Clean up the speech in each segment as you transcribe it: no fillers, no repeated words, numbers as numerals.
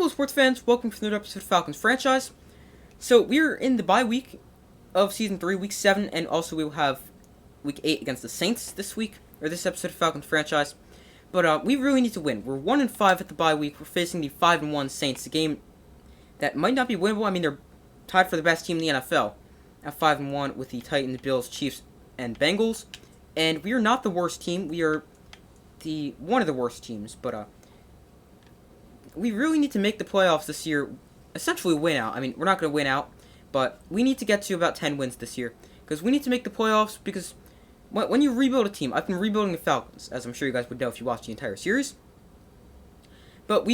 Hello, sports fans. Welcome to another episode of Falcons franchise. So we're in the bye week of season 3, week 7, and also we will have week 8 against the Saints this week, or this episode of Falcons franchise. But we really need to win. We're 1-5 at the bye week. We're facing the 5-1 Saints, a game that might not be winnable. I mean, they're tied for the best team in the NFL at 5-1 with the Titans, Bills, Chiefs, and Bengals. And we are not the worst team. We are one of the worst teams, but we really need to make the playoffs this year, essentially win out. I mean, we're not going to win out, but we need to get to about 10 wins this year, because we need to make the playoffs, because when you rebuild a team, I've been rebuilding the Falcons, as I'm sure you guys would know if you watched the entire series, but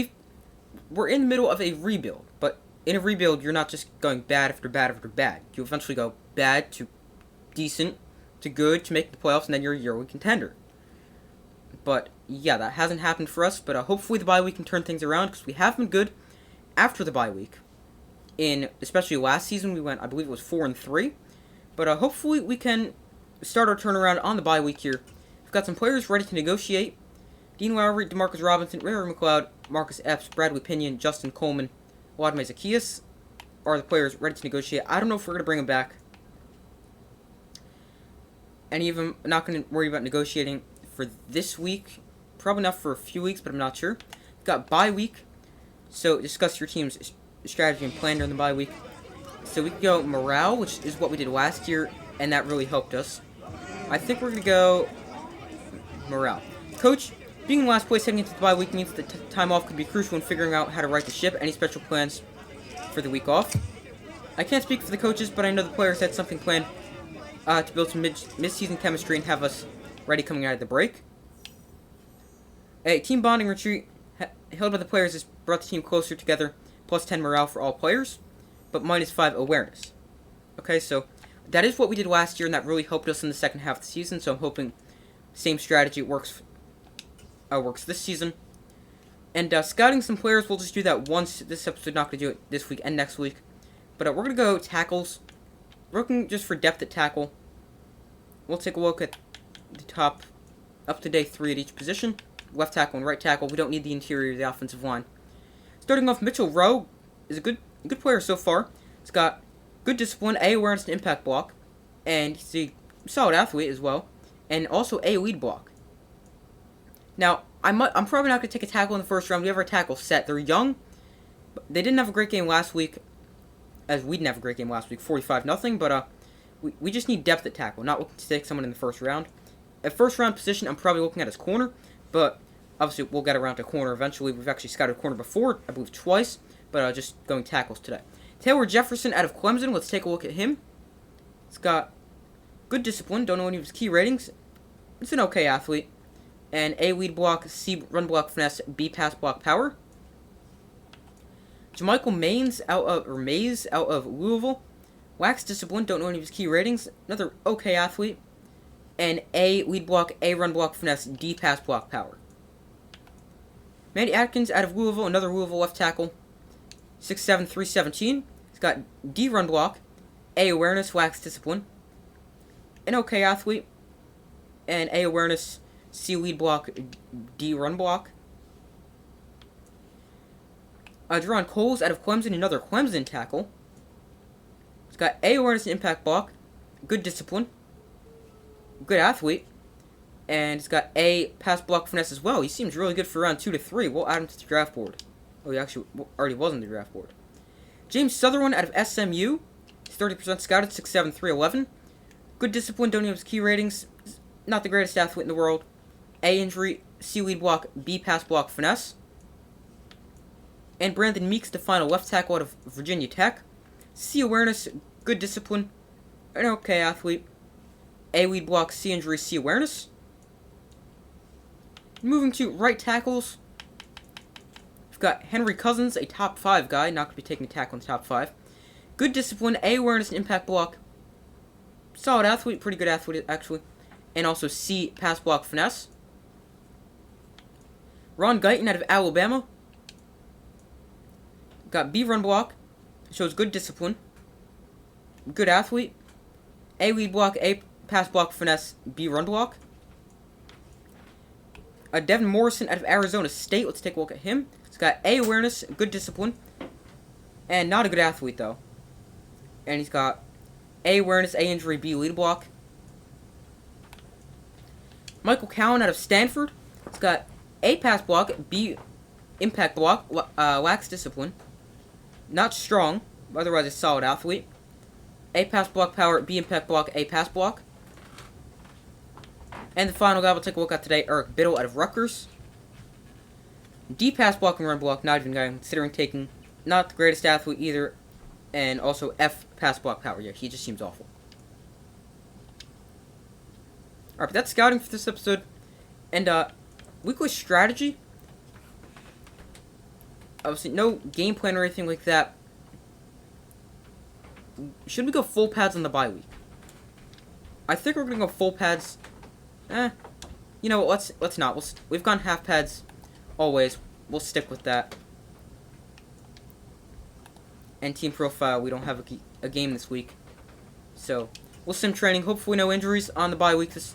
we're in the middle of a rebuild, but in a rebuild, you're not just going bad after bad after bad. You eventually go bad to decent to good to make the playoffs, and then you're a yearly contender. But yeah, that hasn't happened for us, but hopefully the bye week can turn things around, because we have been good after the bye week. Especially last season, we went, I believe it was 4-3, but hopefully we can start our turnaround on the bye week here. We've got some players ready to negotiate. Dean Lowry, DeMarcus Robinson, Ray McLeod, Marcus Epps, Bradley Pinion, Justin Coleman, Wladimir Zacchaeus are the players ready to negotiate. I don't know if we're going to bring them back. Any of them, not going to worry about negotiating for this week. Probably not for a few weeks, but I'm not sure. We've got bye week. So discuss your team's strategy and plan during the bye week. So we can go morale, which is what we did last year, and that really helped us. I think we're going to go morale. Coach, being in last place heading into the bye week means that time off could be crucial in figuring out how to right the ship. Any special plans for the week off? I can't speak for the coaches, but I know the players had something planned to build some mid-season chemistry and have us ready coming out of the break. A team bonding retreat held by the players has brought the team closer together, plus 10 morale for all players, but minus 5 awareness. Okay, so that is what we did last year, and that really helped us in the second half of the season, so I'm hoping same strategy works this season. And scouting some players, we'll just do that once. This episode, not going to do it this week and next week. But we're going to go tackles. We're looking just for depth at tackle. We'll take a look at the top up-to-date 3 at each position. Left tackle and right tackle. We don't need the interior of the offensive line. Starting off, Mitchell Rowe is a good player so far. He's got good discipline, A, awareness, and impact block. And he's a solid athlete as well. And also A, lead block. Now, I'm probably not going to take a tackle in the first round. We have our tackle set. They're young. But they didn't have a great game last week. As we didn't have a great game last week, 45-0. But we just need depth at tackle. Not looking to take someone in the first round. At first round position, I'm probably looking at his corner. But obviously, we'll get around to corner eventually. We've actually scouted corner before, I believe twice. But just going tackles today. Taylor Jefferson out of Clemson. Let's take a look at him. He's got good discipline. Don't know any of his key ratings. It's an okay athlete. And A, lead block, C, run block finesse, B, pass block power. Jamichael Mays out of Louisville. Wax discipline, don't know any of his key ratings. Another okay athlete. And A, lead block, A, run block finesse, D, pass block power. Manny Atkins out of Louisville, another Louisville left tackle. 6'7", 317. He's got D, run block, A, awareness, wax discipline. An okay athlete. And A, awareness, C, lead block, D, run block. Deron Coles out of Clemson, another Clemson tackle. He's got A, awareness and impact block, good discipline, good athlete, and he's got A, pass block finesse as well. He seems really good for round 2 to 3. We'll add him to the draft board. Oh, he actually already was on the draft board. James Sutherland out of SMU. He's 30% scouted, 6'7", 311. Good discipline, don't have his key ratings. Not the greatest athlete in the world. A, injury, C, lead block, B, pass block finesse. And Brandon Meeks, the final left tackle out of Virginia Tech. C, awareness, good discipline, an okay athlete. A, lead block, C, injury, C, awareness. Moving to right tackles. We've got Henry Cousins, a top 5 guy, not going to be taking a tackle in the top 5. Good discipline, A, awareness and impact block. Solid athlete, pretty good athlete actually. And also C, pass block finesse. Ron Guyton out of Alabama. Got B, run block. Shows good discipline. Good athlete. A, lead block, A, pass block finesse, B, run block. Devin Morrison out of Arizona State. Let's take a look at him. He's got A, awareness, good discipline, and not a good athlete, though. And he's got A, awareness, A, injury, B, lead block. Michael Cowan out of Stanford. He's got A, pass block, B, impact block, lacks discipline. Not strong, but otherwise a solid athlete. A, pass block power, B, impact block, A, pass block. And the final guy we'll take a look at today, Eric Biddle out of Rutgers. D, pass block and run block, not even guy considering taking. Not the greatest athlete either. And also F, pass block power. Yeah, he just seems awful. Alright, but that's scouting for this episode. And, weekly strategy. Obviously, no game plan or anything like that. Should we go full pads on the bye week? I think we're gonna go full pads. You know what? Let's not. We've gone half pads always. We'll stick with that. And team profile, we don't have a game this week, so we'll sim training. Hopefully, no injuries on the bye week this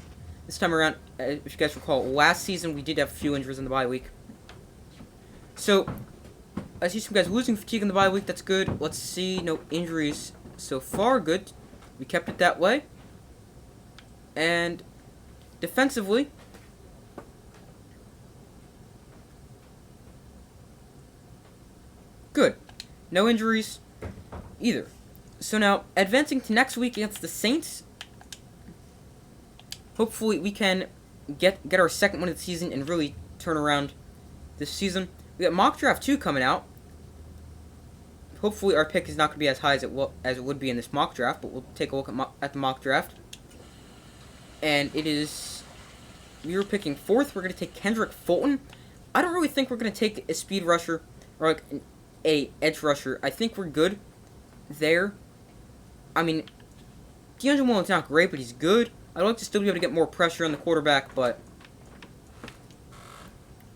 time around. If you guys recall, last season we did have a few injuries on the bye week. So I see some guys losing fatigue in the bye week. That's good. Let's see, no injuries so far. Good. We kept it that way. And defensively, good. No injuries either. So now, advancing to next week against the Saints. Hopefully we can get our second win of the season and really turn around this season. We got Mock Draft 2 coming out. Hopefully our pick is not going to be as high as it would be in this mock draft, but we'll take a look at the mock draft. And it is, we were picking 4th. We're going to take Kendrick Fulton. I don't really think we're going to take a speed rusher or like a edge rusher. I think we're good there. I mean, DeAngelo Williams not great, but he's good. I'd like to still be able to get more pressure on the quarterback, but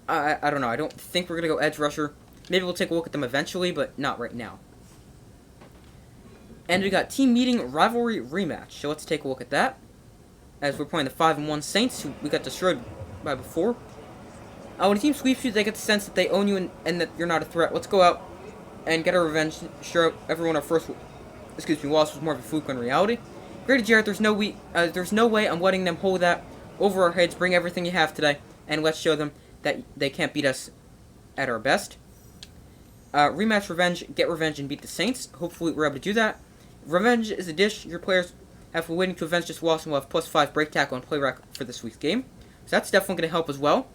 I don't know. I don't think we're going to go edge rusher. Maybe we'll take a look at them eventually, but not right now. And we got team meeting rivalry rematch. So let's take a look at that. As we're playing the 5-1 Saints, who we got destroyed by before. When a team sweeps you, they get the sense that they own you and that you're not a threat. Let's go out and get our revenge. Sure, everyone our first loss was more of a fluke in reality. Grady Jarrett, there's no way I'm letting them hold that over our heads. Bring everything you have today, and let's show them that they can't beat us at our best. Rematch revenge, get revenge and beat the Saints. Hopefully we're able to do that. Revenge is a dish your players have for waiting to avenge this loss and will have +5 break tackle and play rec for this week's game. So that's definitely going to help as well.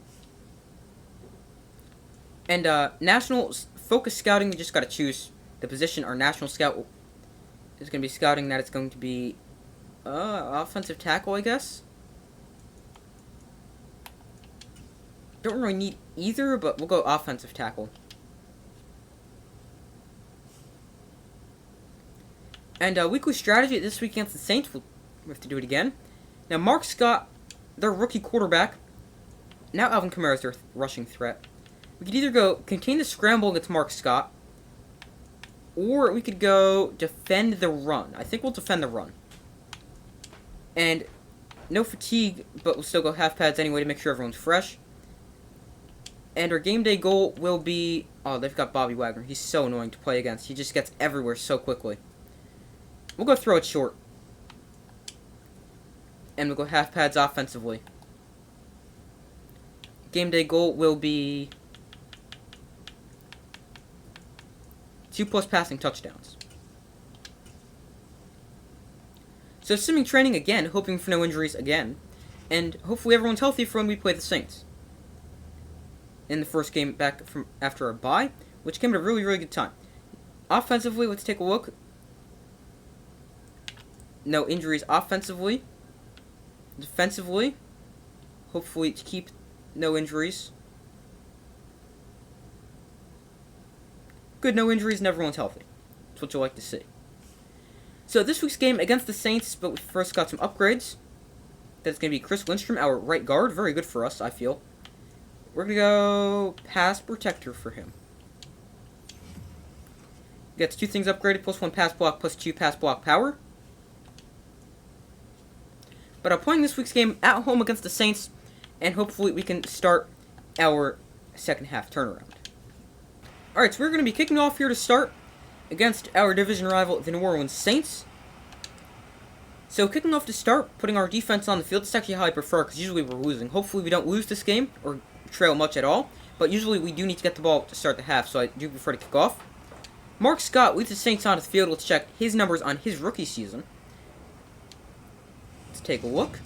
And national focus scouting, we just got to choose the position. Our national scout is going to be scouting that it's going to be offensive tackle, I guess. Don't really need either, but we'll go offensive tackle. And weekly strategy this week against the Saints, we have to do it again. Now, Mark Scott, their rookie quarterback. Now Alvin Kamara is their rushing threat. We could either go contain the scramble against Mark Scott, or we could go defend the run. I think we'll defend the run. And no fatigue, but we'll still go half pads anyway to make sure everyone's fresh. And our game day goal will be... Oh, they've got Bobby Wagner. He's so annoying to play against. He just gets everywhere so quickly. We'll go throw it short. And we'll go half pads offensively. Game day goal will be 2+ passing touchdowns. So simming training again, hoping for no injuries again. And hopefully everyone's healthy for when we play the Saints. In the first game back from after our bye, which came at a really, really good time. Offensively, let's take a look. No injuries offensively. Defensively, hopefully to keep no injuries. Good, no injuries and everyone's healthy. That's what you'll like to see. So this week's game against the Saints, but we first got some upgrades. That's going to be Chris Lindstrom, our right guard. Very good for us, I feel. We're going to go pass protector for him. Gets 2 things upgraded, +1 pass block, +2 pass block power. But I'm playing this week's game at home against the Saints, and hopefully we can start our second half turnaround. Alright, so we're going to be kicking off here to start against our division rival, the New Orleans Saints. So kicking off to start, putting our defense on the field. It's actually how I prefer, because usually we're losing. Hopefully we don't lose this game, or trail much at all. But usually we do need to get the ball to start the half, so I do prefer to kick off. Mark Scott leads the Saints onto the field. Let's check his numbers on his rookie season. Let's take a look.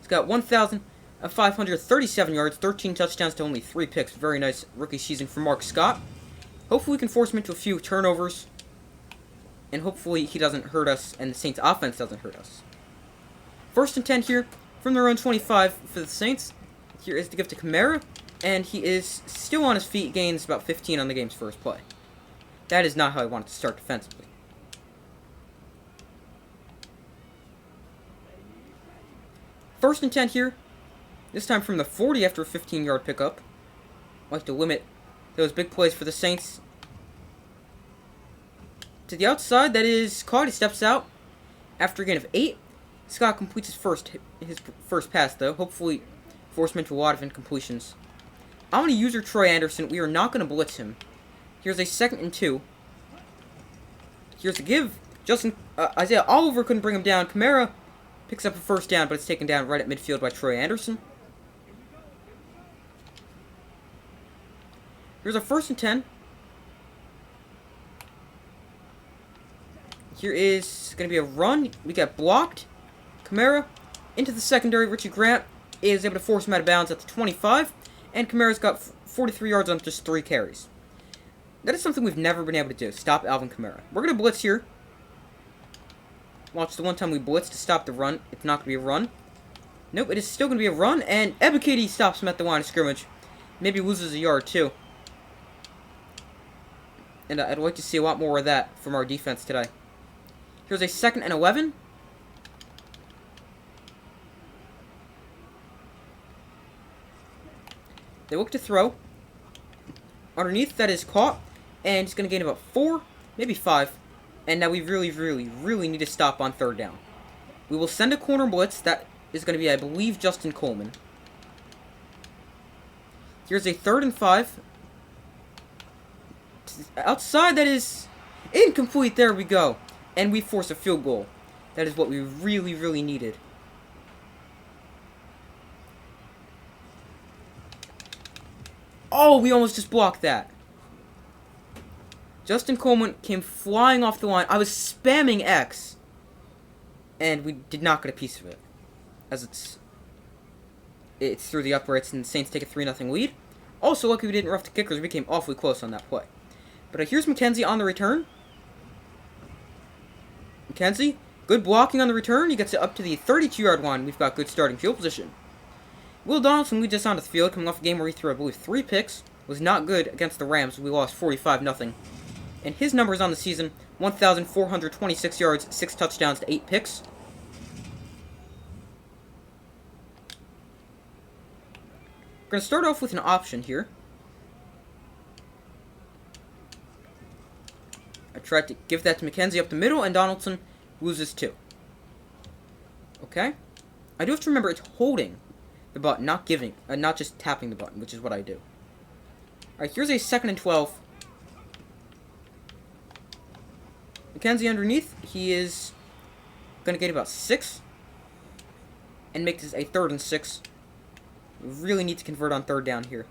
He's got 1,537 yards, 13 touchdowns to only 3 picks. Very nice rookie season for Mark Scott. Hopefully we can force him into a few turnovers. And hopefully he doesn't hurt us, and the Saints offense doesn't hurt us. 1st and 10 here from their own 25 for the Saints. Here is to give to Kamara, and he is still on his feet, gains about 15 on the game's first play. That is not how I wanted to start defensively. First and 10 here, this time from the 40 after a 15-yard pickup. I like to limit those big plays for the Saints. To the outside, that is caught. He steps out after a gain of 8. Scott completes his first pass, though. Hopefully, force him into a lot of incompletions. I'm going to use Troy Anderson. We are not going to blitz him. Here's a 2nd and 2. Here's a give. Isaiah Oliver couldn't bring him down. Kamara picks up a 1st down, but it's taken down right at midfield by Troy Anderson. Here's a 1st and 10. Here is going to be a run. We got blocked. Kamara into the secondary. Richie Grant is able to force him out of bounds at the 25. And Kamara's got 43 yards on just 3 carries. That is something we've never been able to do. Stop Alvin Kamara. We're going to blitz here. Watch the one time we blitz to stop the run. It's not going to be a run. Nope, it is still going to be a run. And Ebiketie stops him at the line of scrimmage. Maybe loses a yard too. And I'd like to see a lot more of that from our defense today. Here's a 2nd and 11. They look to throw. Underneath, that is caught. And he's going to gain about 4, maybe 5. And now we really need to stop on 3rd down. We will send a corner blitz. That is going to be, I believe, Justin Coleman. Here's a 3rd and 5. Outside, that is incomplete. There we go. And we force a field goal. That is what we really needed. Oh, we almost just blocked that. Justin Coleman came flying off the line. I was spamming X. And we did not get a piece of it. As it's through the uprights and the Saints take a 3-0 lead. Also, lucky we didn't rough the kickers. We came awfully close on that play. But here's McKenzie on the return. McKenzie, good blocking on the return. He gets it up to the 32-yard line. We've got good starting field position. Will Donaldson leads us onto the field, coming off a game where he threw, I believe, 3 picks. Was not good against the Rams. We lost 45-0. And his numbers on the season, 1,426 yards, 6 touchdowns to 8 picks. We're going to start off with an option here. I tried to give that to McKenzie up the middle, and Donaldson loses 2. Okay? I do have to remember it's holding the button, not giving, not just tapping the button, which is what I do. Alright, here's a 2nd and 12. McKenzie underneath. He is going to get about 6. And make this a 3rd and 6. We really need to convert on 3rd down here.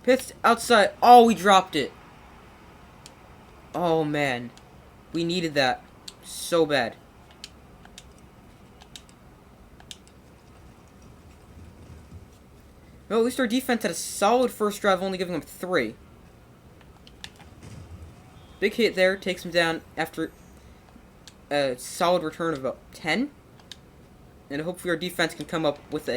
Pitts outside. Oh, we dropped it. Oh, man. We needed that so bad. Well, at least our defense had a solid first drive, only giving them 3. Big hit there. Takes him down after a solid return of about 10. And hopefully our defense can come up with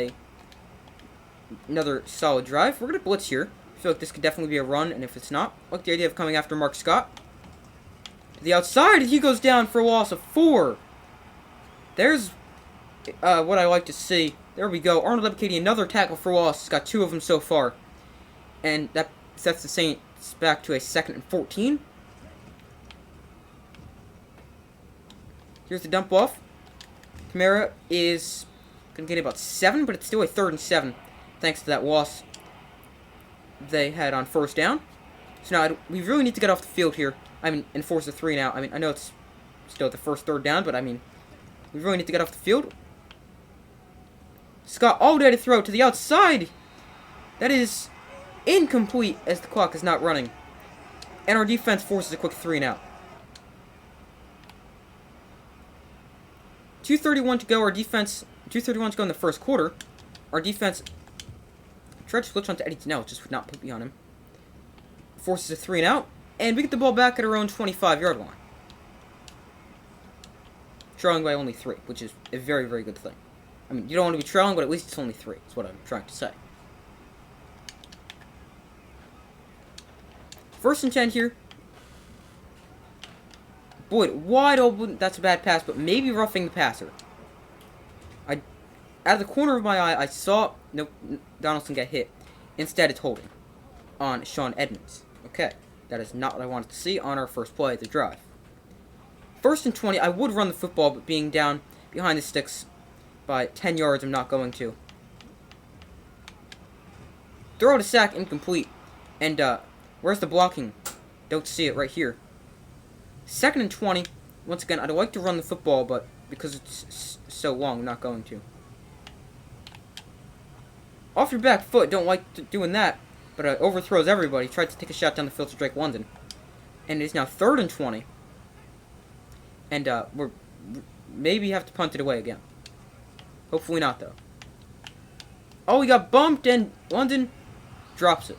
another solid drive. We're going to blitz here. I feel like this could definitely be a run, and if it's not, I like the idea of coming after Mark Scott. To the outside, he goes down for a loss of 4. There's what I like to see. There we go. Arnold Ebiketie, another tackle for loss. He's got 2 of them so far. And that sets the Saints back to a 2nd and 14. Here's the dump off. Kamara is going to get about 7, but it's still a 3rd and 7. Thanks to that loss they had on first down. So now we really need to get off the field here. I mean, and force a 3 now. I mean, I know it's still the first third down, but I mean, we really need to get off the field. Scott all day to throw to the outside. That is incomplete as the clock is not running. And our defense forces a quick 3 and out. 2:31 to go. Our defense, 2:31 to go in the first quarter. Our defense tried to switch onto Eddie Donnell, just would not put me on him. Forces a 3 and out. And we get the ball back at our own 25-yard line. Trailing by only 3, which is a very, very good thing. I mean, you don't want to be trailing, but at least it's only 3. That's what I'm trying to say. First and 10 here. Boyd, wide open. That's a bad pass, but maybe roughing the passer. Out of the corner of my eye, I saw Donaldson get hit. Instead, it's holding on Sean Edmonds. Okay, that is not what I wanted to see on our first play of the drive. First and 20, I would run the football, but being down behind the sticks by 10 yards, I'm not going to. Throw to sack, incomplete. And, where's the blocking? Don't see it right here. Second and 20. Once again, I'd like to run the football, but because it's so long, I'm not going to. Off your back foot, don't like doing that, but overthrows everybody. Tried to take a shot down the field to Drake London. And it is now 3rd and 20. And, we're maybe have to punt it away again. Hopefully not, though. Oh, we got bumped, and London drops it.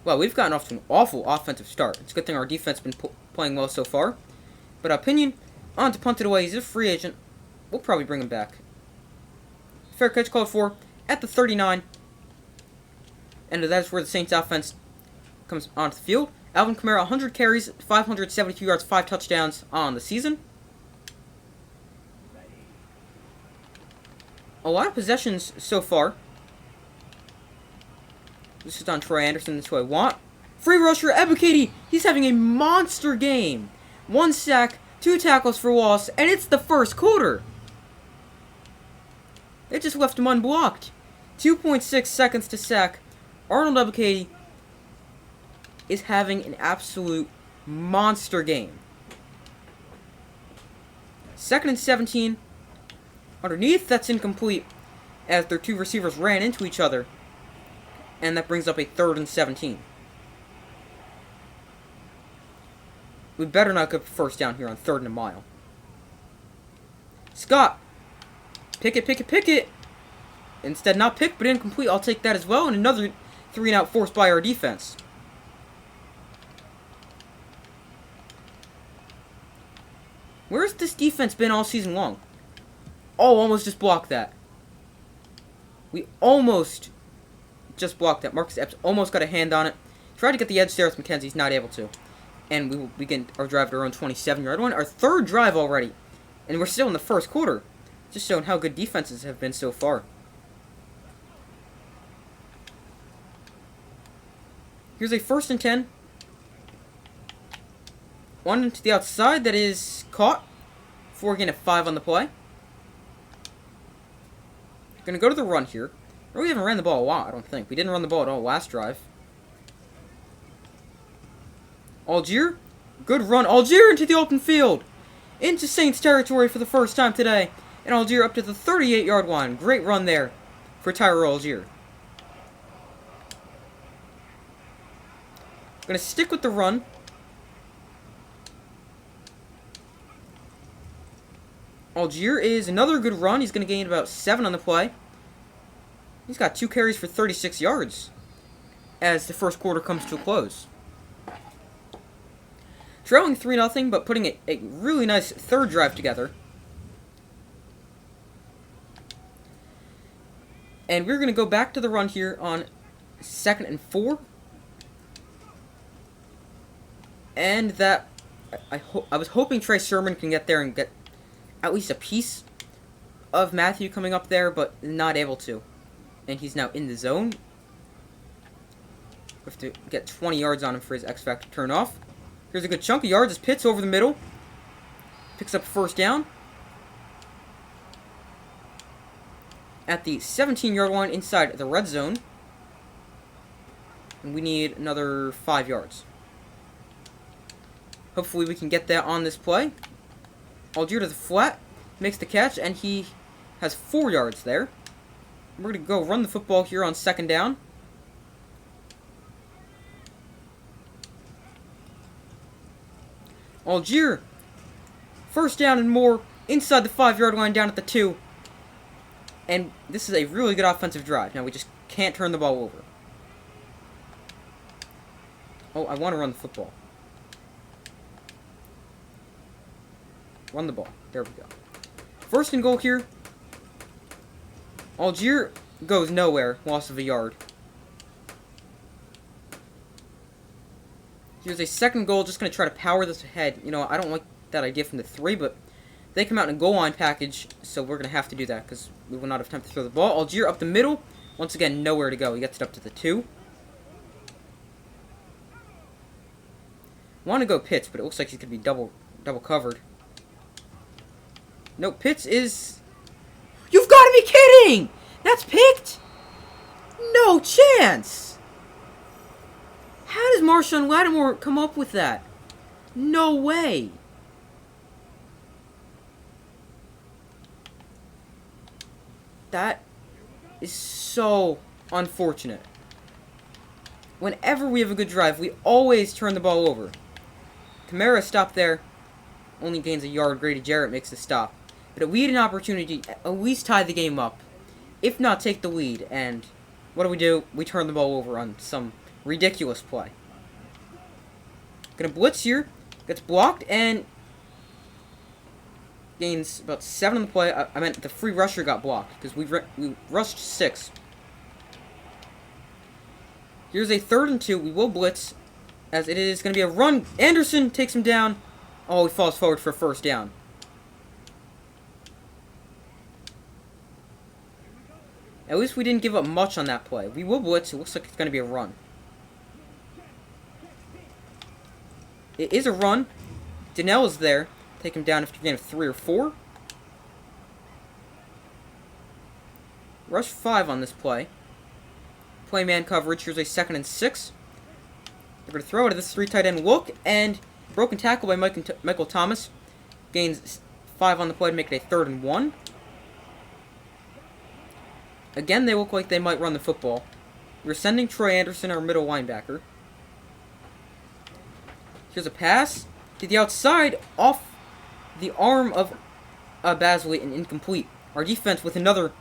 Well, we've gotten off to an awful offensive start. It's a good thing our defense has been playing well so far. But opinion, on to punt it away. He's a free agent. We'll probably bring him back. Fair catch called for at the 39. And that is where the Saints offense comes onto the field. Alvin Kamara, 100 carries, 572 yards, 5 touchdowns on the season. A lot of possessions so far. This is on Troy Anderson. That's who I want. Free rusher, Ebukati. He's having a monster game. 1 sack, 2 tackles for loss, and it's the first quarter. They just left him unblocked. 2.6 seconds to sack. Arnold Ebukati is having an absolute monster game. 2nd and 17. Underneath, that's incomplete as their 2 receivers ran into each other. And that brings up a 3rd and 17. We better not get first down here on 3rd and a mile. Scott. Pick it. Instead, not pick, but incomplete. I'll take that as well. And another 3 and out forced by our defense. Where's this defense been all season long? Oh, almost just blocked that. We almost just blocked that. Marcus Epps almost got a hand on it. Tried to get the edge there with McKenzie's not able to. And we will begin our drive at our own 27-yard line. Our 3rd drive already. And we're still in the first quarter. Just showing how good defenses have been so far. Here's a 1st and 10. One to the outside that is caught. 4 again at 5 on the play. Gonna go to the run here. We haven't ran the ball a lot, I don't think. We didn't run the ball at all last drive. Algier. Good run. Algier into the open field. Into Saints territory for the first time today. And Algier up to the 38-yard line. Great run there for Tyler Algier. Gonna stick with the run. Algier is another good run. He's gonna gain about 7 on the play. He's got 2 carries for 36 yards as the first quarter comes to a close. Trailing 3-0, but putting a really nice 3rd drive together. And we're going to go back to the run here on 2nd and 4. And that, I was hoping Trey Sermon can get there and get at least a piece of Matthew coming up there, but not able to. And he's now in the zone. We have to get 20 yards on him for his X-Factor turn off. Here's a good chunk of yards as Pitts over the middle. Picks up 1st down. At the 17-yard line inside the red zone. And we need another 5 yards. Hopefully we can get that on this play. Algier to the flat, makes the catch, and he has 4 yards there. We're going to go run the football here on 2nd down. Algier, 1st down and more, inside the 5-yard line down at the 2. And this is a really good offensive drive. Now we just can't turn the ball over. Oh, I want to run the football. Run the ball. There we go. 1st and goal here. Algier goes nowhere. Loss of a yard. Here's a 2nd goal. Just going to try to power this ahead. You know, I don't like that idea from the 3, but they come out in a goal line package, so we're going to have to do that because we will not have time to throw the ball. Algier up the middle. Once again, nowhere to go. He gets it up to the 2. Want to go Pitts, but it looks like he's going to be double covered. No, Pitts is... You've got to be kidding! That's picked? No chance! How does Marshawn Lattimore come up with that? No way! That is so unfortunate. Whenever we have a good drive, we always turn the ball over. Kamara stopped there. Only gains a yard. Grady Jarrett makes the stop. But we had an opportunity to at least tie the game up. If not, take the lead. And what do? We turn the ball over on some ridiculous play. Gonna blitz here. Gets blocked and gains about 7 on the play. I meant the free rusher got blocked because we rushed 6. Here's a 3rd and 2. We will blitz as it is going to be a run. Anderson takes him down. Oh, he falls forward for 1st down. At least we didn't give up much on that play. We will blitz. It looks like it's going to be a run. It is a run. Donnell is there. Take him down after a gain of 3 or 4. Rush 5 on this play. Play man coverage. Here's a 2nd and 6. They're going to throw it at this 3 tight end look. And broken tackle by Michael Thomas. Gains 5 on the play to make it a 3rd and 1. Again, they look like they might run the football. We're sending Troy Anderson, our middle linebacker. Here's a pass to the outside off the arm of Basley and incomplete. Our defense with another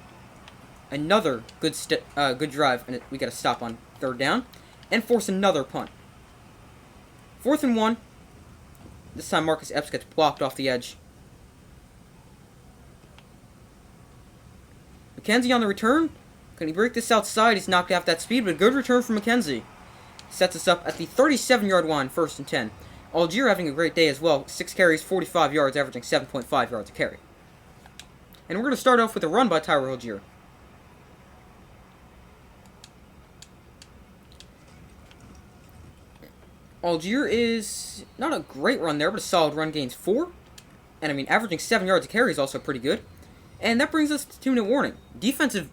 good drive, and we got to stop on 3rd down and force another punt. 4th and 1. This time Marcus Epps gets blocked off the edge. McKenzie on the return. Can he break this outside? He's knocked off that speed, but a good return from McKenzie. Sets us up at the 37-yard line, 1st and 10. Algier having a great day as well. 6 carries, 45 yards, averaging 7.5 yards a carry. And we're going to start off with a run by Tyler Algier. Algier is not a great run there, but a solid run, gains 4. And I mean, averaging 7 yards a carry is also pretty good. And that brings us to 2-minute warning. Defensive,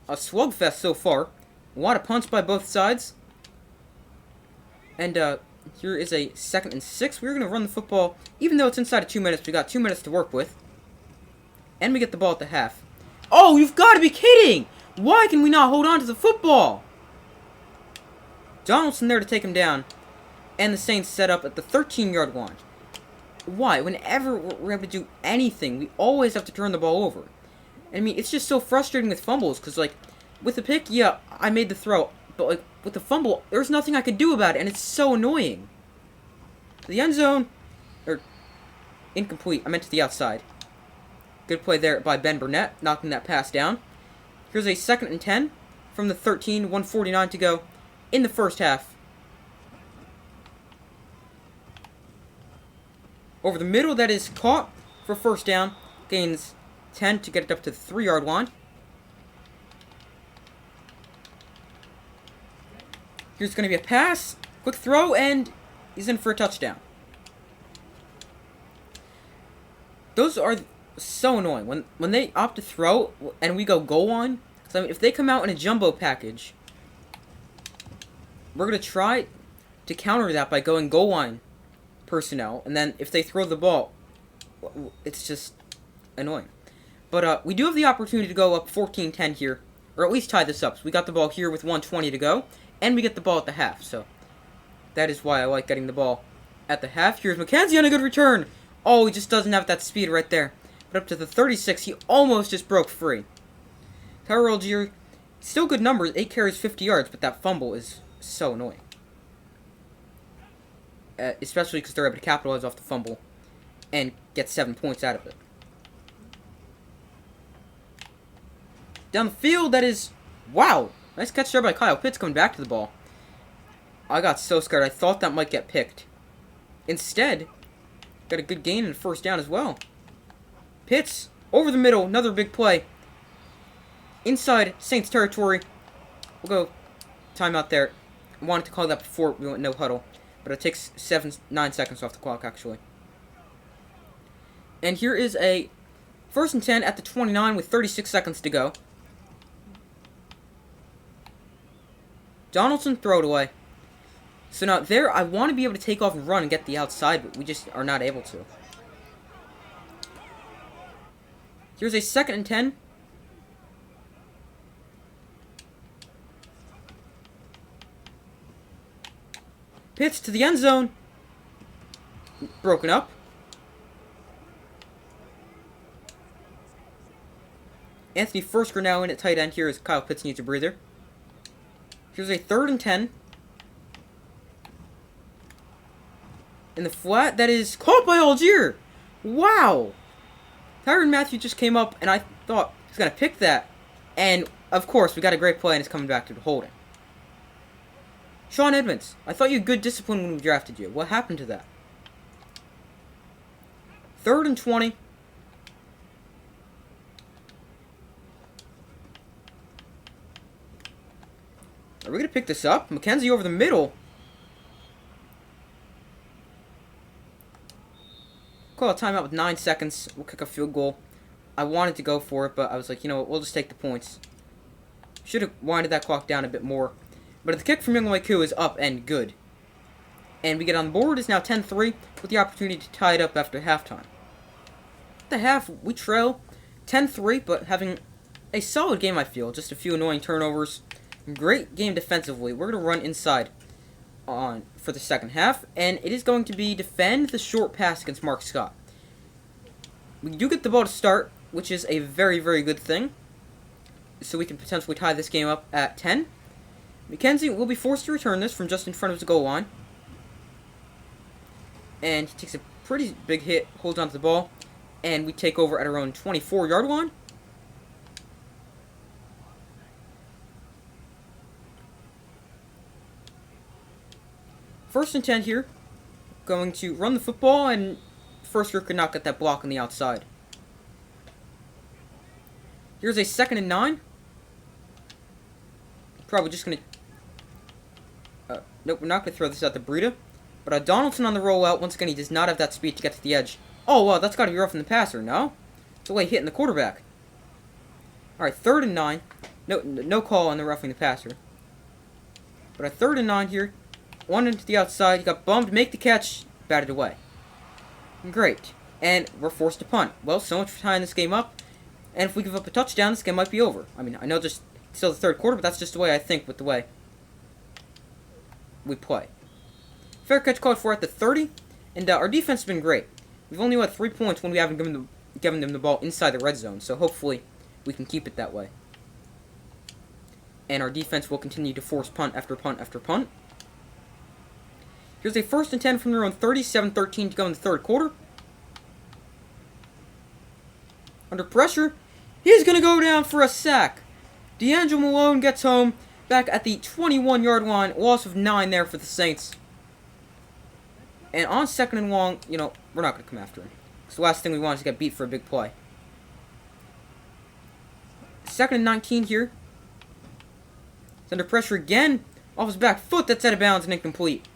a slugfest so far. A lot of punts by both sides. And here is a 2nd and 6. We're going to run the football. Even though it's inside of 2 minutes, we got 2 minutes to work with. And we get the ball at the half. Oh, you've got to be kidding! Why can we not hold on to the football? Donaldson there to take him down. And the Saints set up at the 13-yard line. Why? Whenever we're able to do anything, we always have to turn the ball over. I mean, it's just so frustrating with fumbles, because, like, with the pick, yeah, I made the throw. But, like, with the fumble, there's nothing I could do about it, and it's so annoying. The end zone, or, incomplete, I meant to the outside. Good play there by Ben Burnett, knocking that pass down. Here's a 2nd and 10 from the 13, 1:49 to go in the 1st half. Over the middle, that is caught for 1st down. Gains 10 to get it up to the 3-yard line. Here's going to be a pass. Quick throw, and he's in for a touchdown. Those are so annoying. When they opt to throw, and we go goal line. Because I mean, if they come out in a jumbo package, we're going to try to counter that by going goal line personnel. And then if they throw the ball, it's just annoying. But we do have the opportunity to go up 14-10 here, or at least tie this up. So we got the ball here with 1:20 to go, and we get the ball at the half. So that is why I like getting the ball at the half. Here's McKenzie on a good return. Oh, he just doesn't have that speed right there. But up to the 36, he almost just broke free. Tyler Algier, still good numbers, 8 carries, 50 yards, but that fumble is so annoying. Especially because they're able to capitalize off the fumble and get 7 points out of it. Down the field, that is... Wow! Nice catch there by Kyle Pitts coming back to the ball. I got so scared. I thought that might get picked. Instead, got a good gain and first down as well. Pitts, over the middle, another big play. Inside Saints territory. We'll go timeout there. I wanted to call that before we went no huddle. But it takes 9 seconds off the clock, actually. And here is a 1st and 10 at the 29 with 36 seconds to go. Donaldson, throw it away. So now there, I want to be able to take off and run and get the outside, but we just are not able to. Here's a 2nd and 10. Pitts to the end zone. Broken up. Anthony Firsker now in at tight end here as Kyle Pitts needs a breather. Here's a 3rd and 10. In the flat, that is caught by Algier. Wow. Tyrann Mathieu just came up, and I thought he was going to pick that. And, of course, we got a great play, and it's coming back to the holding. Sean Edmonds, I thought you had good discipline when we drafted you. What happened to that? 3rd and 20. Are we going to pick this up? McKenzie over the middle. Call a timeout with 9 seconds. We'll kick a field goal. I wanted to go for it, but I was like, you know what, we'll just take the points. Should have winded that clock down a bit more. But the kick from Young Waiku is up and good. And we get on the board. It's now 10-3 with the opportunity to tie it up after halftime. At the half, we trail 10-3, but having a solid game, I feel. Just a few annoying turnovers. Great game defensively. We're going to run inside on for the second half. And it is going to be defend the short pass against Mark Scott. We do get the ball to start, which is a very, very good thing. So we can potentially tie this game up at 10. McKenzie will be forced to return this from just in front of the goal line. And he takes a pretty big hit, holds onto the ball, and we take over at our own 24-yard line. First and 10 here. Going to run the football, and Firsker could not get that block on the outside. Here's a 2nd and 9. Probably just going to... nope, we're not going to throw this out to Breida. But Donaldson on the rollout. Once again, he does not have that speed to get to the edge. Oh, wow, that's got to be roughing the passer, no? It's a way hitting the quarterback. Alright, 3rd and 9. No call on the roughing the passer. But a 3rd and 9 here. One into the outside. He got bumped. Make the catch. Batted away. Great. And we're forced to punt. Well, so much for tying this game up. And if we give up a touchdown, this game might be over. I mean, I know just still the 3rd quarter, but that's just the way I think with the way we play. Fair catch called for at the 30. And our defense has been great. We've only had 3 points when we haven't given them the ball inside the red zone. So hopefully we can keep it that way. And our defense will continue to force punt after punt after punt. Here's a 1st and 10 from their own 37-13 to go in the 3rd quarter. Under pressure, he's going to go down for a sack. D'Angelo Malone gets home back at the 21-yard line. Loss of 9 there for the Saints. And on 2nd and long, you know, we're not going to come after him. Because the last thing we want is to get beat for a big play. 2nd and 19 here. He's under pressure again. Off his back foot, that's out of bounds and incomplete.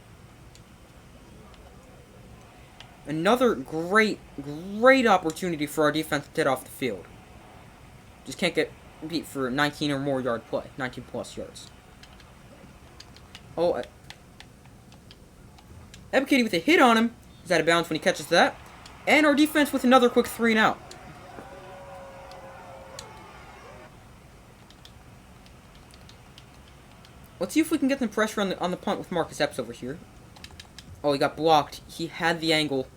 Another great opportunity for our defense to get off the field. Just can't get beat for 19 or more yard play. 19 plus yards. Oh, Ebikady with a hit on him. He's out of bounds when he catches that. And our defense with another quick 3 and out. Let's see if we can get some pressure on the punt with Marcus Epps over here. Oh, he got blocked. He had the angle.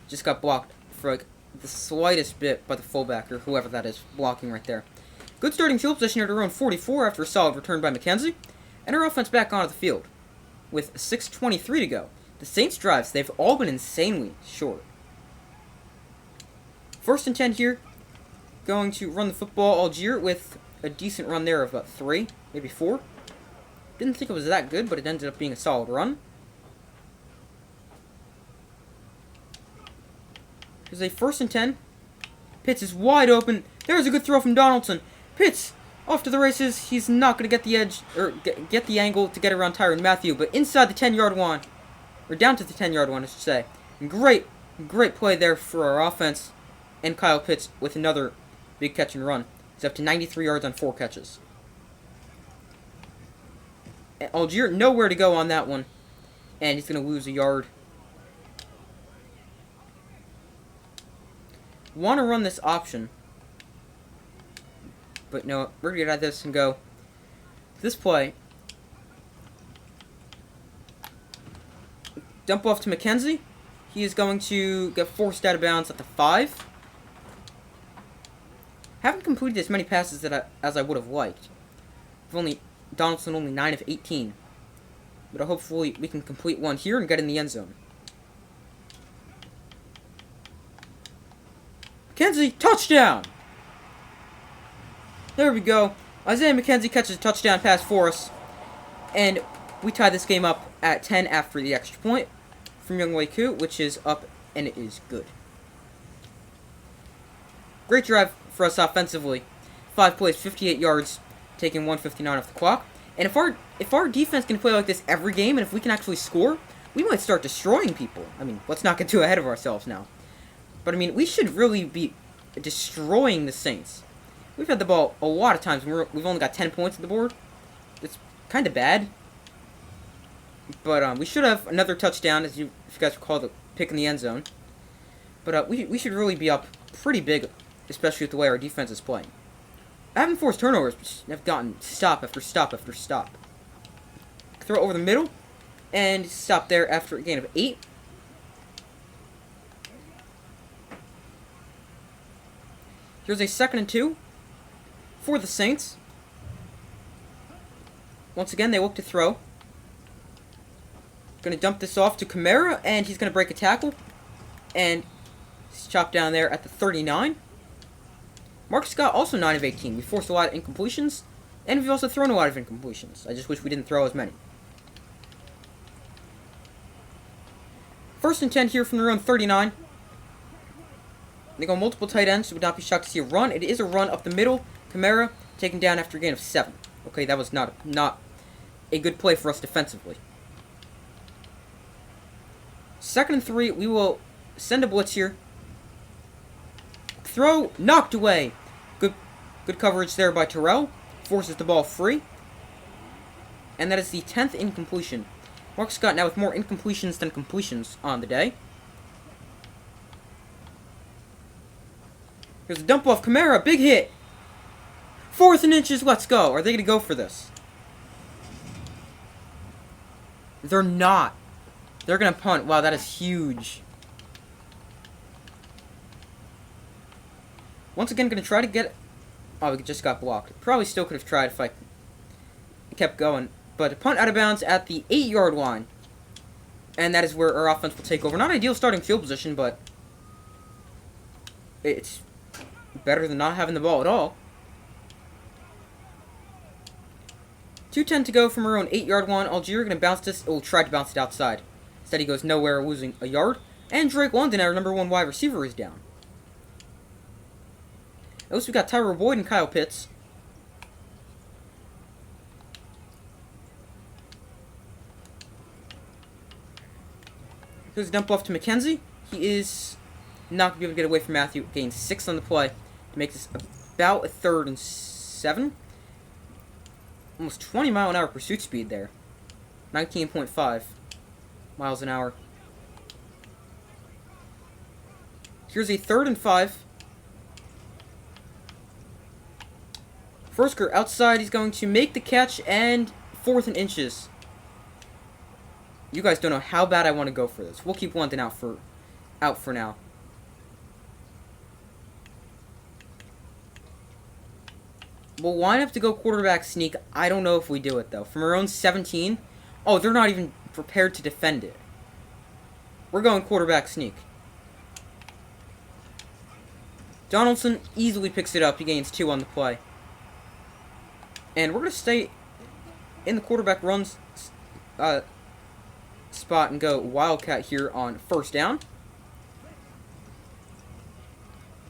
Just got blocked for like the slightest bit by the fullback or whoever that is blocking right there. Good starting field position at around 44 after a solid return by McKenzie. And our offense back onto the field with 6:23 to go. The Saints' drives, they've all been insanely short. 1st and 10 here. Going to run the football. Algier with a decent run there of about 3, maybe 4. Didn't think it was that good, but it ended up being a solid run. There's a 1st and 10. Pitts is wide open. There's a good throw from Donaldson. Pitts off to the races. He's not going to get the edge, or get the angle to get around Tyrann Mathieu, but inside the 10-yard line, or down to the 10-yard line, I should say. Great play there for our offense. And Kyle Pitts with another big catch and run. He's up to 93 yards on 4 catches. Algier, nowhere to go on that one. And he's going to lose a yard. Want to run this option. But no, we're going to get out of this and go. This play. Dump off to McKenzie. He is going to get forced out of bounds at the 5. Haven't completed as many passes as I would have liked. Donaldson only 9 of 18. But hopefully we can complete one here and get in the end zone. McKenzie, touchdown! There we go. Isaiah McKenzie catches a touchdown pass for us. And we tie this game up at 10 after the extra point from Younghoe Koo, which is up, and it is good. Great drive for us offensively. 5 plays, 58 yards, taking 1:59 off the clock. And if our defense can play like this every game, and if we can actually score, we might start destroying people. I mean, let's not get too ahead of ourselves now. But I mean, we should really be destroying the Saints. We've had the ball a lot of times. We've only got 10 points on the board. It's kind of bad. But we should have another touchdown, if you guys recall the pick in the end zone. But we should really be up pretty big, especially with the way our defense is playing. I haven't forced turnovers, but have gotten stop after stop after stop. Throw over the middle, and stop there after a gain of 8. Here's a 2nd and 2 for the Saints. Once again, they look to throw. Going to dump this off to Kamara, and he's going to break a tackle. And he's chopped down there at the 39. Marcus Scott also 9 of 18. We forced a lot of incompletions, and we've also thrown a lot of incompletions. I just wish we didn't throw as many. 1st and 10 here from their own 39. They go multiple tight ends, so would not be shocked to see a run. It is a run up the middle. Kamara taken down after a gain of 7. Okay, that was not a good play for us defensively. 2nd and 3, we will send a blitz here. Throw, knocked away. Good coverage there by Terrell. Forces the ball free. And that is the 10th incompletion. Marcus Scott now with more incompletions than completions on the day. Here's a dump off Kamara, big hit. 4th and inches, let's go. Are they going to go for this? They're not. They're going to punt. Wow, that is huge. Once again, going to try to get... Oh, we just got blocked. Probably still could have tried if I kept going. But punt out of bounds at the 8-yard line. And that is where our offense will take over. Not ideal starting field position, but it's better than not having the ball at all. 2:10 to go from our own 8-yard line. Algier going to bounce this. Oh, tried to bounce it outside. Instead, he goes nowhere, losing a yard. And Drake London, our number 1 wide receiver, is down. At least we got Tyler Boyd and Kyle Pitts. Here's a dump off to McKenzie. He is not going to be able to get away from Mathieu. Gains 6 on the play to make this about a 3rd and 7. Almost 20-mile-an-hour pursuit speed there. 19.5 miles an hour. Here's a 3rd and 5. Fersker outside. He's going to make the catch, and 4th and inches. You guys don't know how bad I want to go for this. We'll keep London out for now. We'll line up to go quarterback sneak. I don't know if we do it, though. From our own 17. Oh, they're not even prepared to defend it. We're going quarterback sneak. Donaldson easily picks it up. He gains 2 on the play. And we're going to stay in the quarterback runs spot and go Wildcat here on 1st down.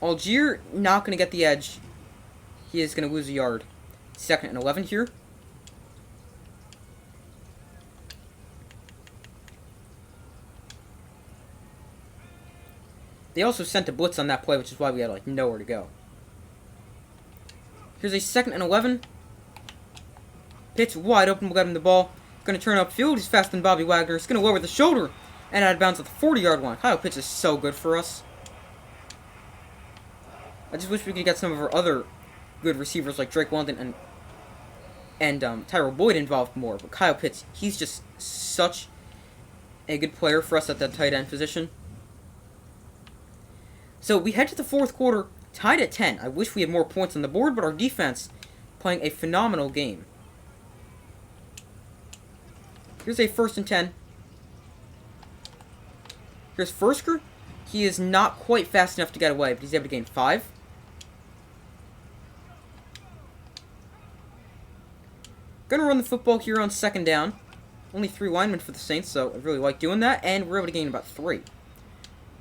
Algier not going to get the edge. He is going to lose a yard. 2nd and 11 here. They also sent a blitz on that play, which is why we had nowhere to go. Here's a 2nd and 11. Pitch wide open. We'll get him the ball. Going to turn upfield. He's faster than Bobby Wagner. He's going to lower the shoulder and out of bounds at the 40-yard line. Kyle Pitts is so good for us. I just wish we could get some of our other good receivers like Drake London and Tyrell Boyd involved more. But Kyle Pitts, he's just such a good player for us at that tight end position. So we head to the 4th quarter, tied at 10. I wish we had more points on the board, but our defense playing a phenomenal game. Here's a 1st and 10. Here's Fersker. He is not quite fast enough to get away, but he's able to gain 5. Gonna run the football here on 2nd down. Only 3 linemen for the Saints, so I really like doing that, and we're able to gain about 3.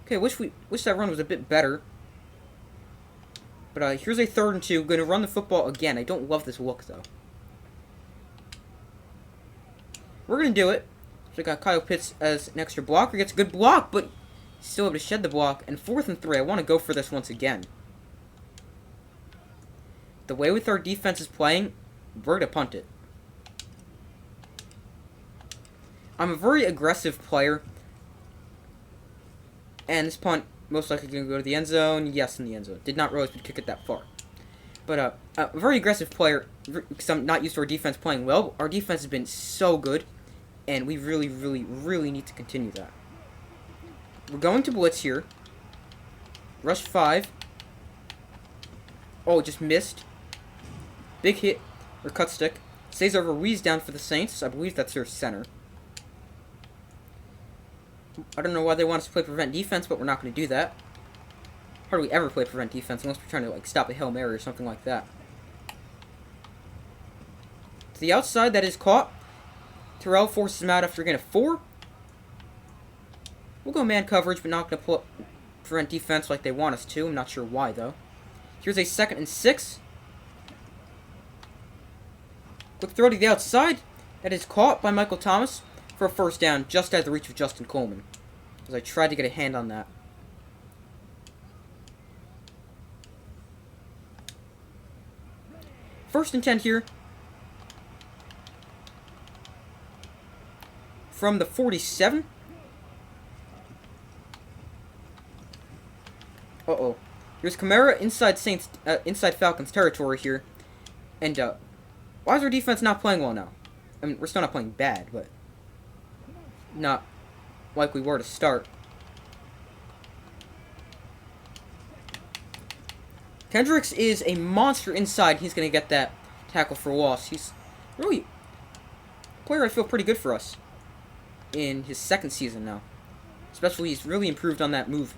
Okay, wish that run was a bit better. But here's a 3rd and 2. Gonna run the football again. I don't love this look, though. We're going to do it. So I got Kyle Pitts as an extra blocker. Gets a good block, but still able to shed the block. And 4th and 3. I want to go for this once again. The way with our defense is playing, we're going to punt it. I'm a very aggressive player. And this punt most likely going to go to the end zone. Yes, in the end zone. Did not realize we'd kick it that far. But a very aggressive player, because I'm not used to our defense playing well. Our defense has been so good. And we really, really, really need to continue that. We're going to blitz here. Rush 5. Oh, just missed. Big hit, or cut stick. Cesar Ruiz down for the Saints. I believe that's their center. I don't know why they want us to play prevent defense, but we're not going to do that. Hardly ever play prevent defense unless we're trying to stop a Hail Mary or something like that. To the outside, that is caught. Terrell forces him out after getting a 4. We'll go man coverage, but not going to prevent defense like they want us to. I'm not sure why, though. Here's a 2nd and 6. Quick throw to the outside. That is caught by Michael Thomas for a 1st down, just out of the reach of Justin Coleman. As I tried to get a hand on that. First and 10 here. From the 47. Uh-oh. Here's Kamara inside Falcons territory here. And, why is our defense not playing well now? I mean, we're still not playing bad, but not like we were to start. Kendricks is a monster inside. He's going to get that tackle for loss. He's really a player I feel pretty good for us in his 2nd season now. Especially, he's really improved on that move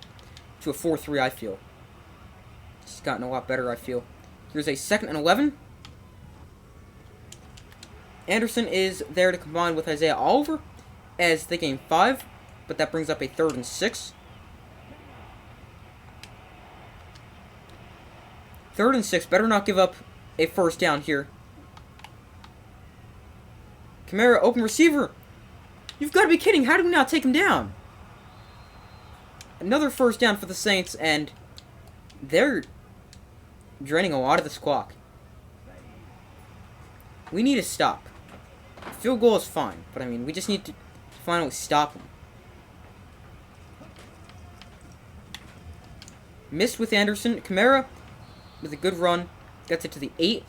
to a 4-3, I feel. He's gotten a lot better, I feel. Here's a 2nd and 11. Anderson is there to combine with Isaiah Oliver as they gain 5, but that brings up a 3rd and 6. 3rd and 6, better not give up a 1st down here. Kamara, open receiver. You've got to be kidding. How did we not take him down? Another 1st down for the Saints, and they're draining a lot of this clock. We need to stop. Field goal is fine, but I mean, we just need to finally stop him. Missed with Anderson. Kamara with a good run. Gets it to the 8.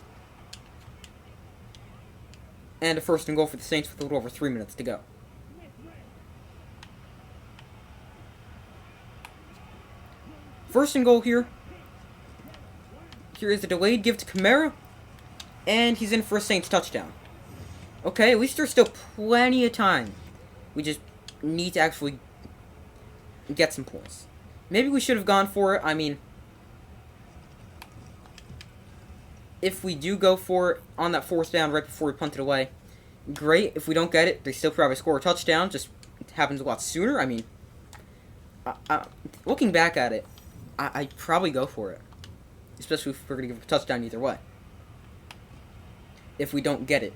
And a first and goal for the Saints with a little over 3 minutes to go. First and goal here. Here is a delayed give to Kamara. And he's in for a Saints touchdown. Okay, at least there's still plenty of time. We just need to actually get some points. Maybe we should have gone for it. I mean, if we do go for it on that 4th down right before we punt it away, great. If we don't get it, they still probably score a touchdown. Just it happens a lot sooner. I mean, looking back at it, I'd probably go for it. Especially if we're going to give a touchdown either way. If we don't get it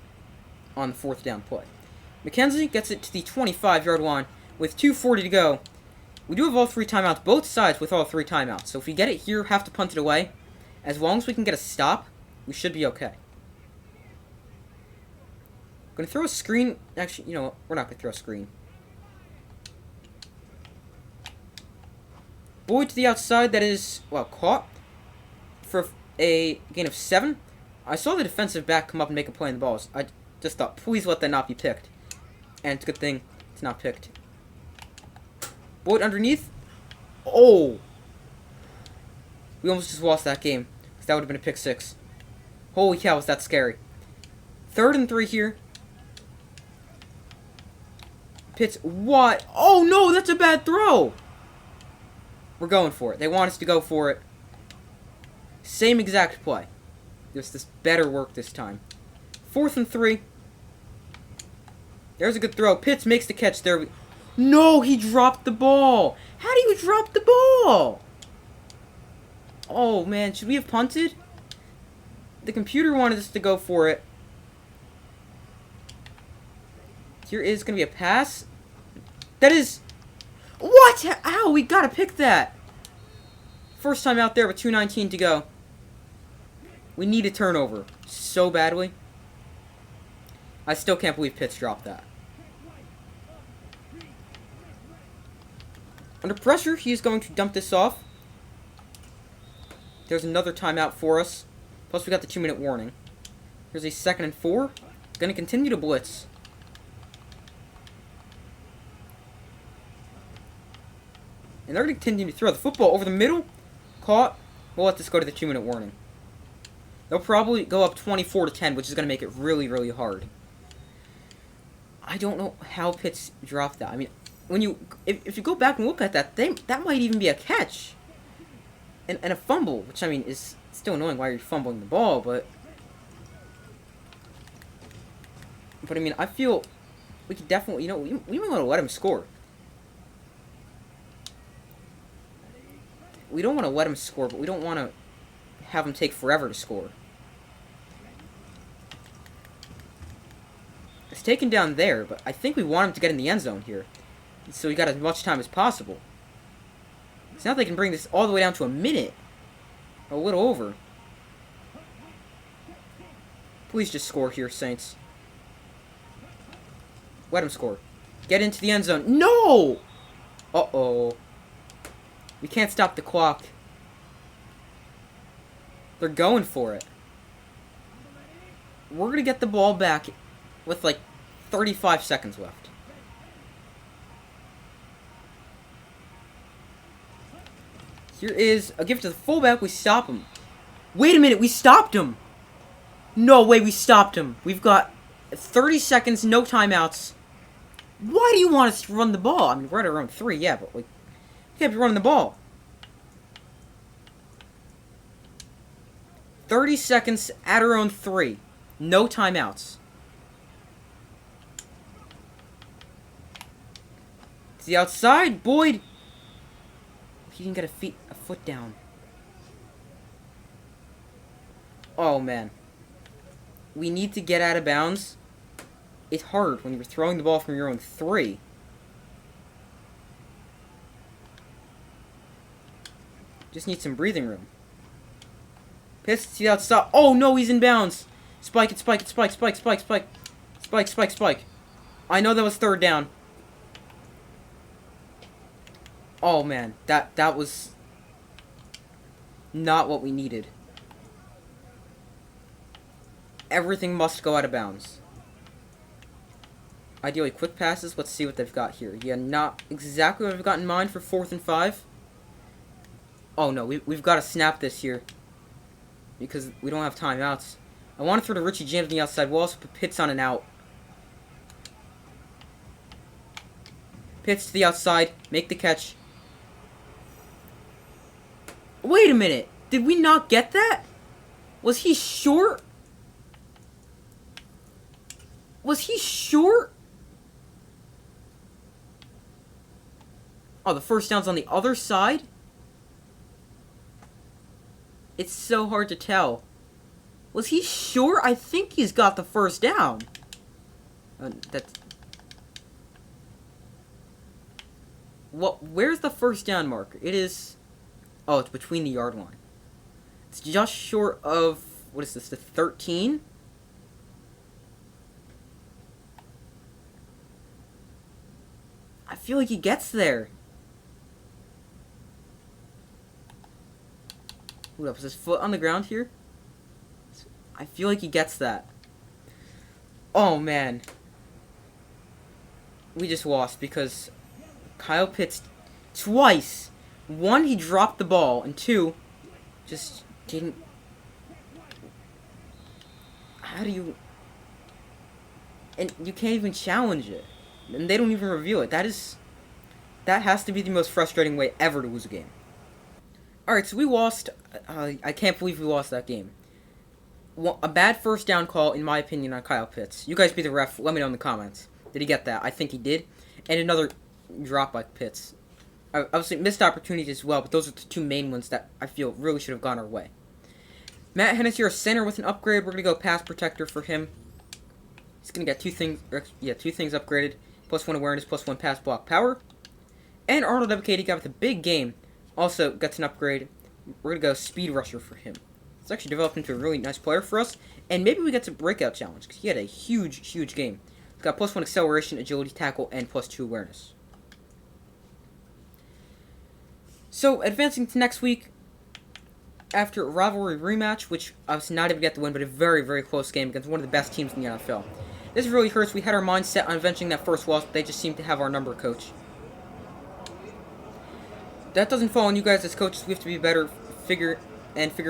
on the 4th down play. McKenzie gets it to the 25-yard line with 2:40 to go. We do have all 3 timeouts, both sides with all 3 timeouts. So if we get it here, have to punt it away. As long as we can get a stop, we should be okay. I'm going to throw a screen. Actually, you know what? We're not going to throw a screen. Boyd to the outside. That is, well, caught for a gain of 7. I saw the defensive back come up and make a play on the balls. I just thought, please let that not be picked. And it's a good thing it's not picked. Boyd underneath. Oh! We almost just lost that game. Because that would have been a pick 6. Holy cow, was that scary. 3rd and 3 here. Pitts, what? Oh no, that's a bad throw! We're going for it. They want us to go for it. Same exact play. Just this better work this time. 4th and 3. There's a good throw. Pitts makes the catch there. No, he dropped the ball. How do you drop the ball? Oh, man. Should we have punted? The computer wanted us to go for it. Here is going to be a pass. That is... What? Ow, we got to pick that. First time out there with 2:19 to go. We need a turnover so badly. I still can't believe Pitts dropped that. Under pressure, he is going to dump this off. There's another timeout for us. Plus, we got the 2-minute warning. Here's a 2nd and 4. Going to continue to blitz. And they're going to continue to throw the football over the middle. Caught. We'll let this go to the 2-minute warning. They'll probably go up 24-10, which is going to make it really, really hard. I don't know how Pitts dropped that. I mean, when if you go back and look at that, that might even be a catch. And a fumble, which, I mean, is still annoying why you're fumbling the ball, but I mean, I feel we could definitely, you know, we might want to let him score. We don't want to let him score, but we don't want to have him take forever to score. It's taken down there, but I think we want him to get in the end zone here. So we got as much time as possible. So now they can bring this all the way down to a minute. A little over. Please just score here, Saints. Let him score. Get into the end zone. No! Uh-oh. We can't stop the clock. They're going for it. We're going to get the ball back with like 35 seconds left. Here is a gift to the fullback. We stop him. Wait a minute. We stopped him. No way we stopped him. We've got 30 seconds, no timeouts. Why do you want us to run the ball? I mean, we're at around 3, yeah, but like, we can't be running the ball. 30 seconds at our own 3. No timeouts. To the outside, Boyd. He didn't get a foot down. Oh, man. We need to get out of bounds. It's hard when you're throwing the ball from your own 3. Just need some breathing room. Pitts to the outside. Oh, no, he's in bounds. Spike it, spike it, spike, spike, spike, spike. Spike, spike, spike. I know that was third down. Oh, man. That was not what we needed. Everything must go out of bounds. Ideally, quick passes. Let's see what they've got here. Yeah, not exactly what I've got in mind for 4th and 5. Oh, no. We've got to snap this here. Because we don't have timeouts. I want to throw to Richie James on the outside. We'll also put Pitts on an out. Pitts to the outside. Make the catch. Wait a minute. Did we not get that? Was he short? Was he short? Oh, the first down's on the other side? It's so hard to tell. Was he short? I think he's got the first down. That's... Where's the first down marker? It is... Oh, it's between the yard line. It's just short of... What is this? The 13? I feel like he gets there. What up? Is his foot on the ground here? I feel like he gets that. Oh, man. We just lost because Kyle Pitts twice. 1, he dropped the ball, and 2, just didn't... How do you... And you can't even challenge it. And they don't even review it. That has to be the most frustrating way ever to lose a game. Alright, so we lost. I can't believe we lost that game. A bad first down call, in my opinion, on Kyle Pitts. You guys be the ref. Let me know in the comments. Did he get that? I think he did. And another drop by Pitts. Obviously, missed opportunities as well, but those are the 2 main ones that I feel really should have gone our way. Matt Hennessy, our center with an upgrade. We're going to go pass protector for him. He's going to get 2 things upgraded. +1 awareness, +1 pass block power. And Arnold Ebiketie got with a big game. Also gets an upgrade. We're going to go speed rusher for him. It's actually developed into a really nice player for us. And maybe we get to breakout challenge, because he had a huge, huge game. He's got +1 acceleration, agility, tackle, and +2 awareness. So, advancing to next week, after a rivalry rematch, which I was not able to get the win, but a very, very close game against one of the best teams in the NFL. This really hurts. We had our mind set on avenging that first loss, but they just seem to have our number, coach. That doesn't fall on you guys as coaches. We have to be better, figure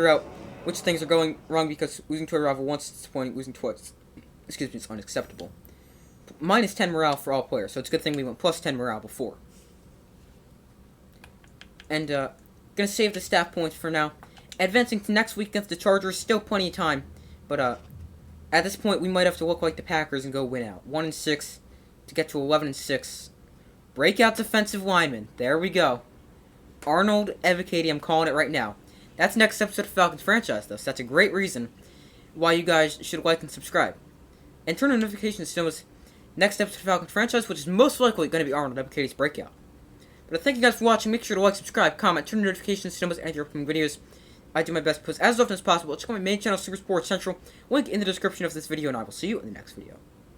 out which things are going wrong, because losing to a rival once is disappointing, losing twice, it's unacceptable. -10 morale for all players, so it's a good thing we went +10 morale before. And, gonna save the staff points for now. Advancing to next week against the Chargers, still plenty of time, but, at this point, we might have to look like the Packers and go win out. 1-6 to get to 11-6. Breakout defensive lineman. There we go. Arnold Ebiketie, I'm calling it right now. That's next episode of Falcons franchise, though, so that's a great reason why you guys should like and subscribe. And turn on notifications to know next episode of Falcons franchise, which is most likely going to be Arnold Ebiketie's breakout. But thank you guys for watching. Make sure to like, subscribe, comment, turn on notifications to know any upcoming videos. I do my best to post as often as possible. Check out my main channel, Super Sports Central. Link in the description of this video, and I will see you in the next video.